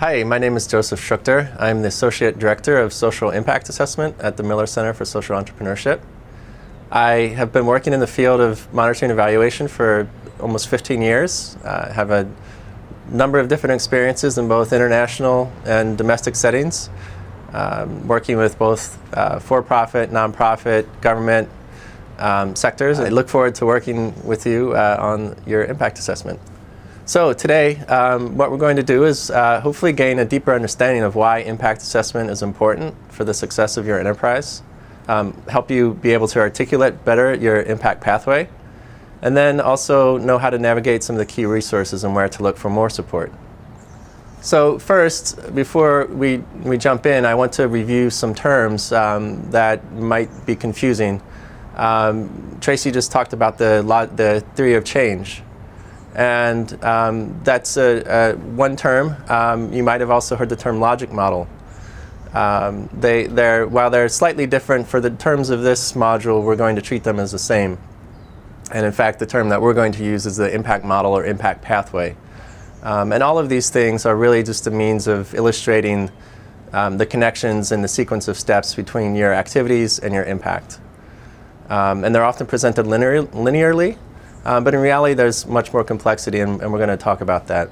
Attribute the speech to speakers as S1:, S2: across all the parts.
S1: Hi, my name is Joseph Schuchter. I'm the Associate Director of Social Impact Assessment at the Miller Center for Social Entrepreneurship. I have been working in the field of monitoring evaluation for almost 15 years. I have a number of different experiences in both international and domestic settings, working with both for-profit, nonprofit, government sectors. I look forward to working with you on your impact assessment. So today, what we're going to do is hopefully gain a deeper understanding of why impact assessment is important for the success of your enterprise, help you be able to articulate better your impact pathway, and then also know how to navigate some of the key resources and where to look for more support. So first, before we jump in, I want to review some terms that might be confusing. Tracy just talked about the theory of change. And that's one term. You might have also heard the term logic model. While they're slightly different for the terms of this module, we're going to treat them as the same. And in fact, the term that we're going to use is the impact model or impact pathway. And all of these things are really just a means of illustrating the connections and the sequence of steps between your activities and your impact. And they're often presented linearly. But in reality, there's much more complexity, and we're going to talk about that.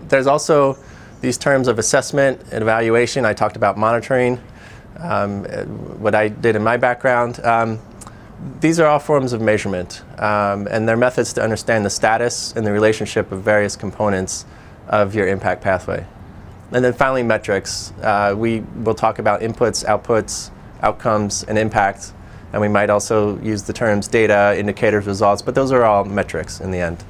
S1: There's also these terms of assessment and evaluation. I talked about monitoring, what I did in my background. These are all forms of measurement, and they're methods to understand the status and the relationship of various components of your impact pathway. And then finally, metrics. We will talk about inputs, outputs, outcomes, and impact. And we might also use the terms data, indicators, results, but those are all metrics in the end.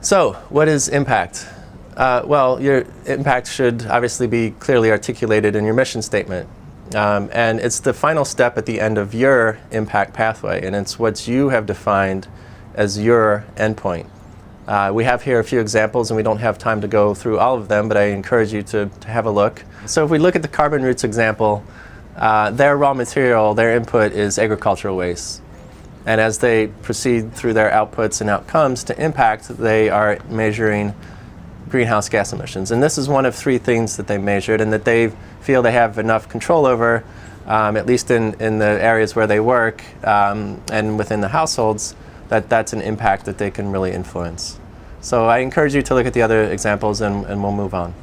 S1: So, what is impact? Well, your impact should obviously be clearly articulated in your mission statement. And it's the final step at the end of your impact pathway, and it's what you have defined as your endpoint. We have here a few examples, and we don't have time to go through all of them, but I encourage you to have a look. So if we look at the carbon roots example, their raw material, their input is agricultural waste. And as they proceed through their outputs and outcomes to impact, they are measuring greenhouse gas emissions. And this is one of three things that they measured and that they feel they have enough control over, at least in the areas where they work and within the households, that's an impact that they can really influence. So I encourage you to look at the other examples and we'll move on.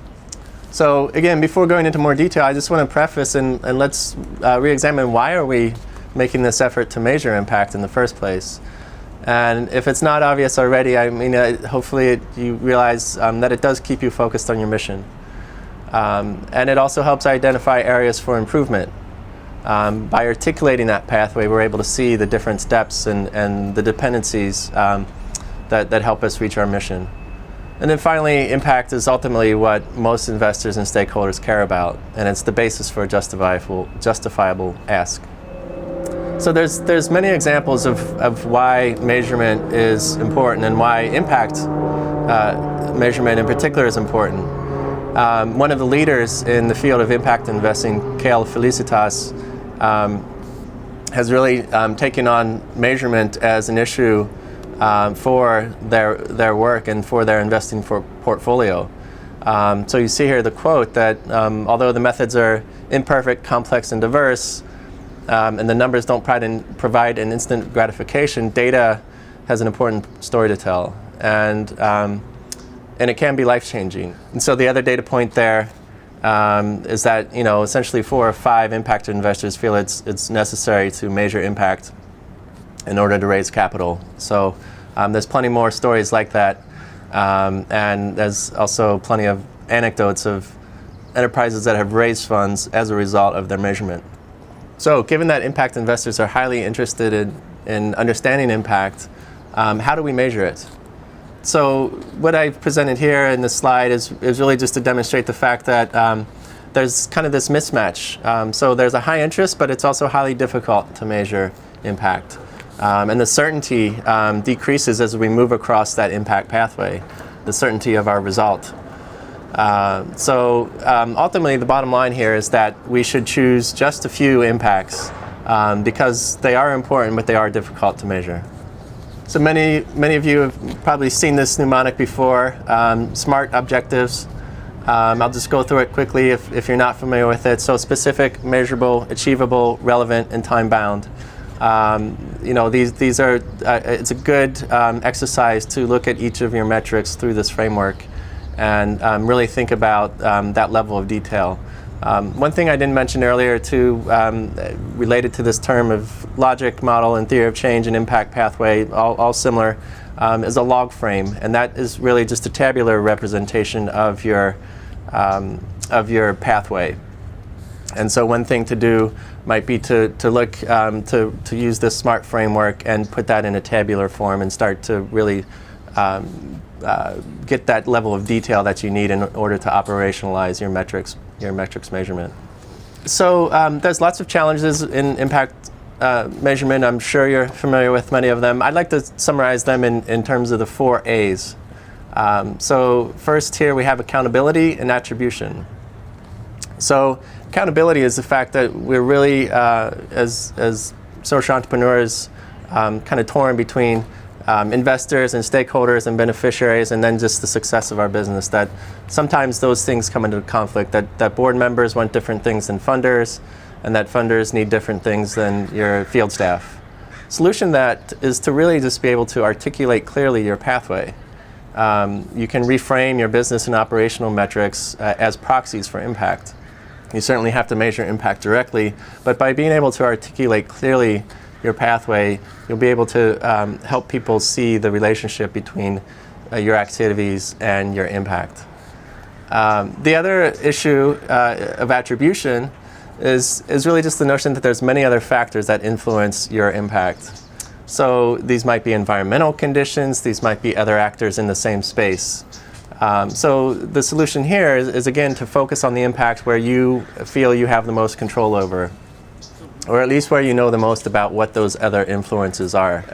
S1: So again, before going into more detail, I just want to preface and let's re-examine why are we making this effort to measure impact in the first place. And if it's not obvious already, I mean, hopefully you realize that it does keep you focused on your mission. And it also helps identify areas for improvement. By articulating that pathway, we're able to see the different steps and the dependencies that help us reach our mission. And then finally, impact is ultimately what most investors and stakeholders care about, and it's the basis for a justifiable ask. So there's many examples of why measurement is important and why impact measurement in particular is important. One of the leaders in the field of impact investing, Kale Felicitas, has really taken on measurement as an issue for their work and for their investing portfolio. So you see here the quote that although the methods are imperfect, complex, and diverse, and the numbers don't provide an instant gratification, data has an important story to tell, and it can be life-changing. And so the other data point there is that essentially 4 or 5 impact investors feel it's necessary to measure impact in order to raise capital. So there's plenty more stories like that, and there's also plenty of anecdotes of enterprises that have raised funds as a result of their measurement. So given that impact investors are highly interested in understanding impact, how do we measure it? So what I've presented here in this slide is really just to demonstrate the fact that there's kind of this mismatch. So there's a high interest, but it's also highly difficult to measure impact. And the certainty decreases as we move across that impact pathway, the certainty of our result. So ultimately, the bottom line here is that we should choose just a few impacts because they are important, but they are difficult to measure. So many of you have probably seen this mnemonic before, SMART objectives. I'll just go through it quickly if you're not familiar with it. So specific, measurable, achievable, relevant, and time-bound. These are, it's a good exercise to look at each of your metrics through this framework and really think about that level of detail. One thing I didn't mention earlier too, related to this term of logic, model, and theory of change and impact pathway, all similar, is a log frame, and that is really just a tabular representation of your pathway. And so one thing to do might be to look to use this SMART framework and put that in a tabular form and start to really get that level of detail that you need in order to operationalize your metrics measurement. So there's lots of challenges in impact measurement. I'm sure you're familiar with many of them. I'd like to summarize them in terms of the 4 A's. So first here we have accountability and attribution. So accountability is the fact that we're really, as social entrepreneurs, kind of torn between investors and stakeholders and beneficiaries, and then just the success of our business. That sometimes those things come into conflict, that board members want different things than funders, and that funders need different things than your field staff. Solution that is to really just be able to articulate clearly your pathway. You can reframe your business and operational metrics as proxies for impact. You certainly have to measure impact directly, but by being able to articulate clearly your pathway, you'll be able to help people see the relationship between your activities and your impact. The other issue of attribution is really just the notion that there's many other factors that influence your impact. So these might be environmental conditions, these might be other actors in the same space. So the solution here is again to focus on the impact where you feel you have the most control over, or at least where you know the most about what those other influences are.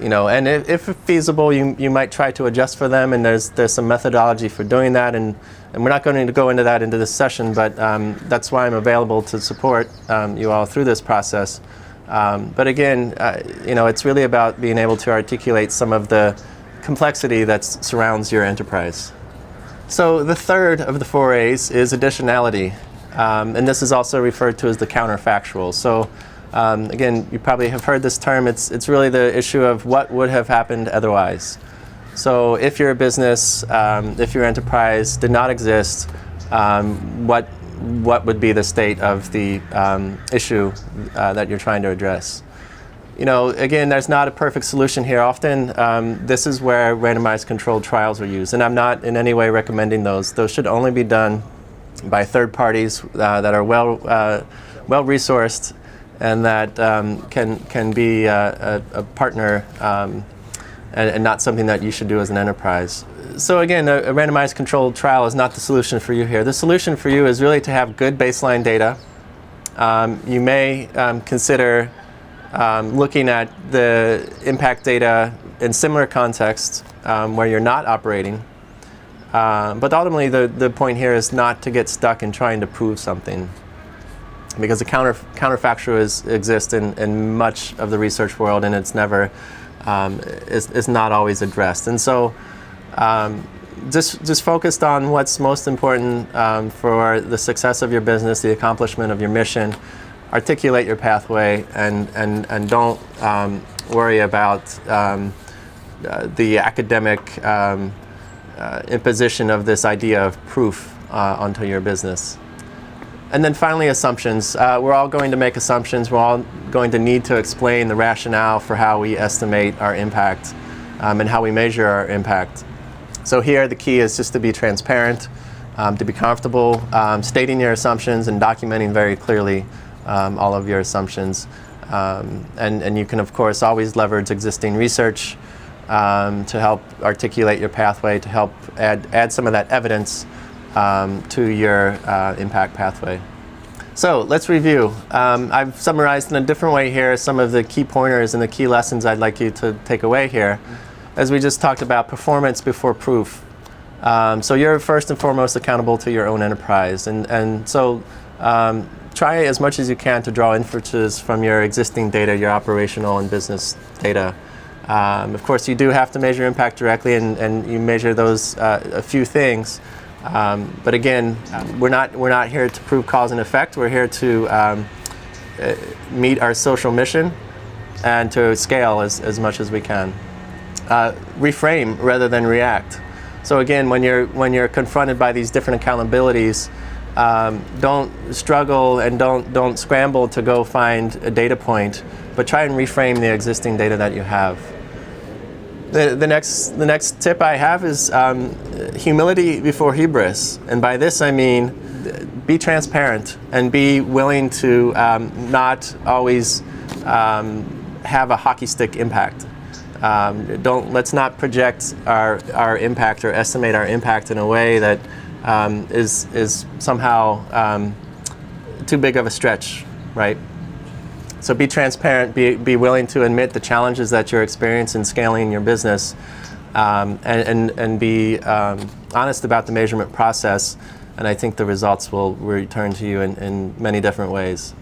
S1: And if feasible, you might try to adjust for them, and there's some methodology for doing that, and we're not going to go into that into this session, but that's why I'm available to support you all through this process. But again, it's really about being able to articulate some of the complexity that surrounds your enterprise. So the third of the 4 A's is additionality. And this is also referred to as the counterfactual. So again, you probably have heard this term. It's really the issue of what would have happened otherwise. So if your business, if your enterprise did not exist, what would be the state of the issue that you're trying to address? Again, there's not a perfect solution here. Often, this is where randomized controlled trials are used, and I'm not in any way recommending those. Those should only be done by third parties that are well resourced and that can be a partner and not something that you should do as an enterprise. So again, a randomized controlled trial is not the solution for you here. The solution for you is really to have good baseline data. You may consider looking at the impact data in similar contexts where you're not operating. But ultimately, the point here is not to get stuck in trying to prove something, because the counterfactual exists in much of the research world, and it's never is not always addressed. And so, just focused on what's most important for the success of your business, the accomplishment of your mission. Articulate your pathway, and don't worry about the academic imposition of this idea of proof onto your business. And then finally, assumptions. We're all going to make assumptions. We're all going to need to explain the rationale for how we estimate our impact and how we measure our impact. So here the key is just to be transparent, to be comfortable stating your assumptions and documenting very clearly all of your assumptions. And you can, of course, always leverage existing research to help articulate your pathway, to help add some of that evidence to your impact pathway. So let's review. I've summarized in a different way here some of the key pointers and the key lessons I'd like you to take away here. As we just talked about, performance before proof. So you're first and foremost accountable to your own enterprise. And so try as much as you can to draw inferences from your existing data, your operational and business data. Of course, you do have to measure impact directly, and you measure those a few things. But again, we're not here to prove cause and effect. We're here to meet our social mission and to scale as much as we can. Reframe rather than react. So again, when you're confronted by these different accountabilities, don't struggle and don't scramble to go find a data point, but try and reframe the existing data that you have. The next tip I have is humility before hubris, and by this I mean be transparent and be willing to not always have a hockey stick impact. Let's not project our impact or estimate our impact in a way that is somehow too big of a stretch, right? So be transparent, be willing to admit the challenges that you're experiencing scaling your business, and be honest about the measurement process, and I think the results will return to you in many different ways.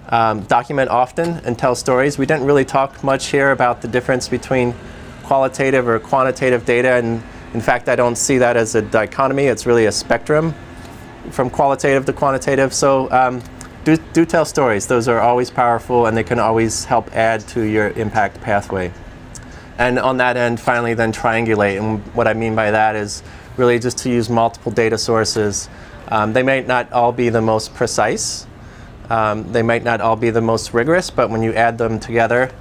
S1: Document often and tell stories. We didn't really talk much here about the difference between qualitative or quantitative data, and in fact I don't see that as a dichotomy. It's really a spectrum from qualitative to quantitative. So do tell stories. Those are always powerful, and they can always help add to your impact pathway. And on that end, finally, then triangulate. And what I mean by that is really just to use multiple data sources. They might not all be the most precise. They might not all be the most rigorous, but when you add them together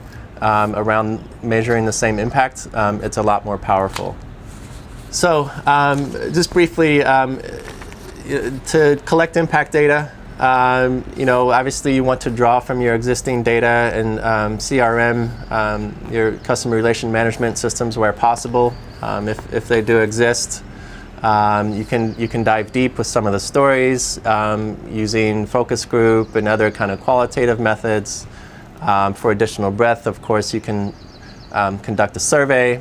S1: around measuring the same impact, it's a lot more powerful. So just briefly, to collect impact data, obviously you want to draw from your existing data and CRM, your customer relation management systems where possible, if they do exist. You can dive deep with some of the stories using focus group and other kind of qualitative methods. For additional breadth, of course, you can conduct a survey.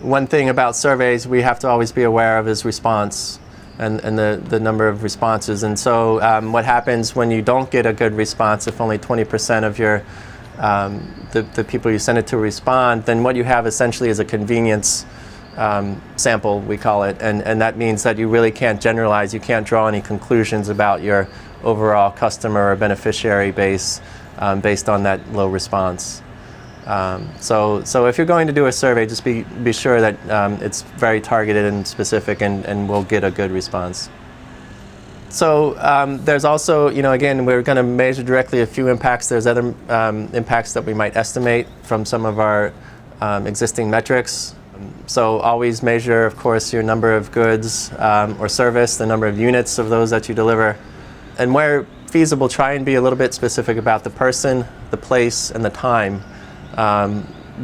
S1: One thing about surveys we have to always be aware of is response and the number of responses. And so what happens when you don't get a good response, if only 20% of your the people you send it to respond, then what you have essentially is a convenience sample, we call it, and that means that you really can't generalize, you can't draw any conclusions about your overall customer or beneficiary base based on that low response. So if you're going to do a survey, just be sure that it's very targeted and specific and will get a good response. So there's also, again, we're going to measure directly a few impacts. There's other impacts that we might estimate from some of our existing metrics. So always measure, of course, your number of goods or service, the number of units of those that you deliver. And where feasible, try and be a little bit specific about the person, the place, and the time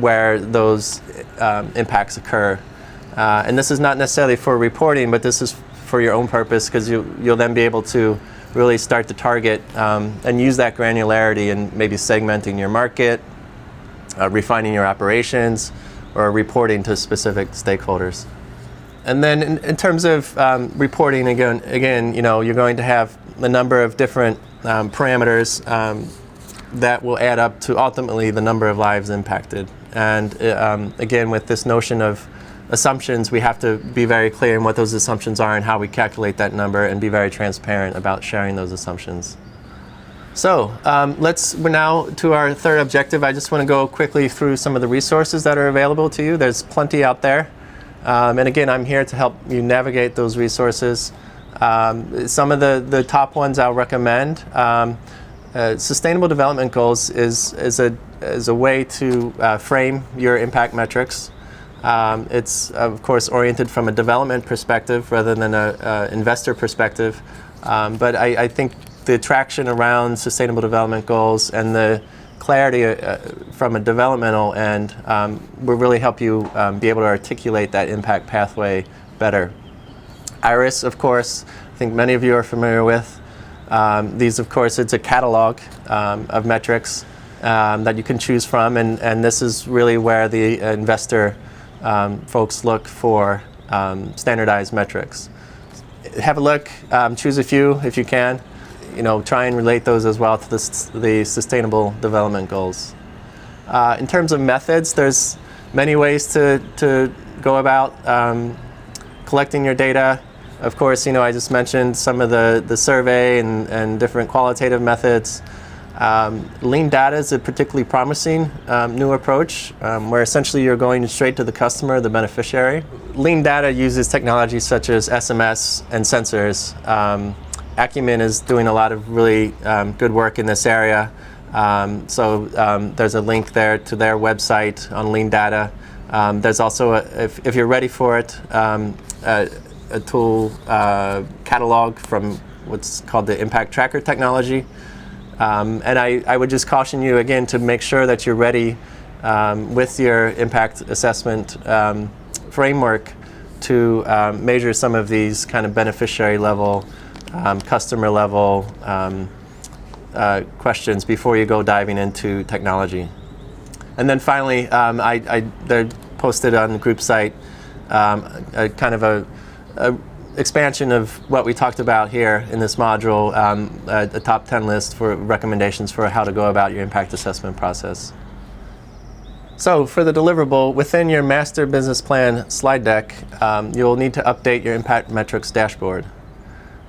S1: where those impacts occur. And this is not necessarily for reporting, but this is for your own purpose, because you'll then be able to really start to target and use that granularity in maybe segmenting your market, refining your operations, or reporting to specific stakeholders. And then in terms of reporting, again, you're going to have a number of different parameters that will add up to ultimately the number of lives impacted. And again, with this notion of assumptions, we have to be very clear in what those assumptions are and how we calculate that number, and be very transparent about sharing those assumptions. So we're now to our third objective. I just want to go quickly through some of the resources that are available to you. There's plenty out there. And again, I'm here to help you navigate those resources. Some of the top ones I'll recommend. Sustainable Development Goals is a way to frame your impact metrics. It's, of course, oriented from a development perspective rather than an investor perspective. But I think the traction around Sustainable Development Goals and the clarity from a developmental end will really help you be able to articulate that impact pathway better. IRIS, of course, I think many of you are familiar with. These, of course, it's a catalog of metrics that you can choose from, and this is really where the investor folks look for standardized metrics. Have a look, choose a few if you can. Try and relate those as well to the Sustainable Development Goals. In terms of methods, there's many ways to go about collecting your data. Of course, I just mentioned some of the survey and different qualitative methods. Lean data is a particularly promising new approach where essentially you're going straight to the customer, the beneficiary. Lean data uses technologies such as SMS and sensors. Acumen is doing a lot of really good work in this area. There's a link there to their website on lean data. There's also, if you're ready for it, a tool catalog from what's called the Impact Tracker technology. And I would just caution you again to make sure that you're ready with your impact assessment framework to measure some of these kind of beneficiary level, customer level questions before you go diving into technology. And then finally, they're posted on the group site a kind of a expansion of what we talked about here in this module, a top 10 list for recommendations for how to go about your impact assessment process. So for the deliverable, within your master business plan slide deck, you'll need to update your impact metrics dashboard.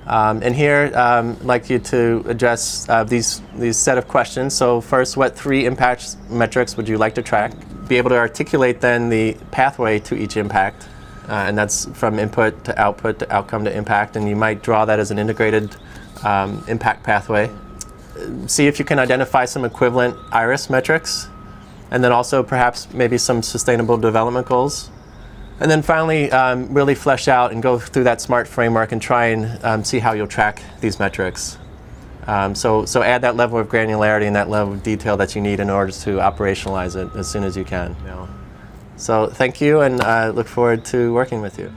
S1: And here, I'd like you to address these set of questions. So first, what 3 impact metrics would you like to track? Be able to articulate then the pathway to each impact. And that's from input to outcome to impact, and you might draw that as an integrated impact pathway. See if you can identify some equivalent IRIS metrics, and then also perhaps maybe some sustainable development goals. And then finally, really flesh out and go through that SMART framework and try and see how you'll track these metrics. So add that level of granularity and that level of detail that you need in order to operationalize it as soon as you can. So thank you, and I look forward to working with you.